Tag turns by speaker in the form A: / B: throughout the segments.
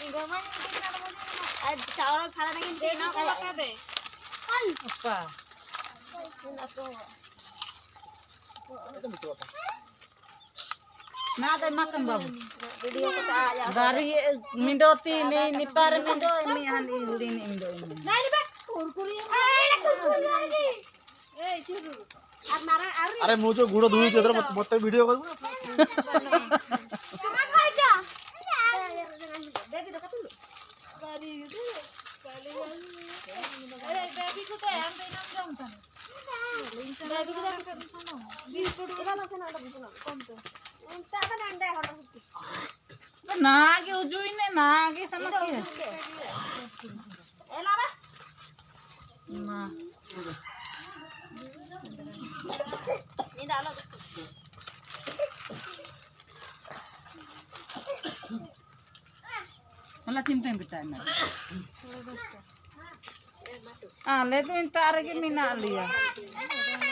A: Orang salah nangin Tino kayak
B: Apa? Nada makan babu.
A: video kita ya.
B: Dari mindoti ni par mindo ini han ini mindo ini.
A: Nah ini Pak, kurkuri. Curu. Armaran ari.
C: अरे मुझे गुड़ो दूध इधर मत video कर
A: Jangan aja. Baby dekat dulu. Bari gitu. Baby ko to yang dinam dong tan. Baby ko dekat di sana. Biskut ila langsung ada di sana. Konto. Entah kan anda order itu.
B: Nage uju ini nage sama kia.
A: Elah bah.
B: Nah.
A: Ini dah lah.
B: Malah tim-tim bertanya. Ah, lihat minta lagi mina liya.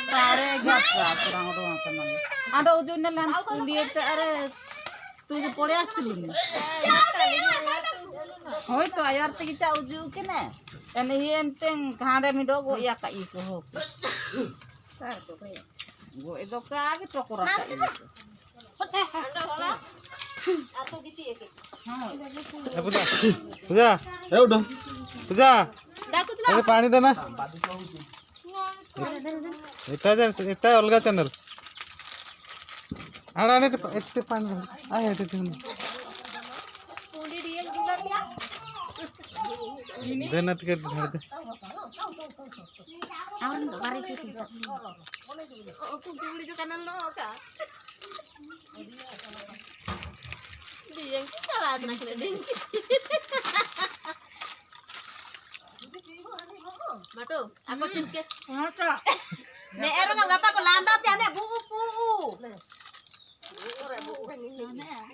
B: Tare gapa kurang orang kenal. Ada ujungnya lan lihat tare tujuh poli asli. Hoi to ayar tegi ca uju kene. Dan ini enteng kahade mido go ya ka iko ho. Go itu kage cokora ka iko.
A: Atau gitu ya ke.
C: पूजा ए उठ पूजा
A: Dah aku
C: ए पानी देना एटा अलग channel आड़ा ने एटे पानी आ एटे दिन
A: Puli dia gula dia.
C: देना ticket ढाल दे
A: Awan mari kita bisa. Oh, aku beli juga kanan lo kak. Dia yang kita lah nak kena dengki. Matu, aku cengkes.
B: Mata.
A: Nek erang ngapa kau landap ya nek bu.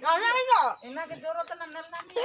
A: Kalau itu.
B: Enak ke jorotan nang nami.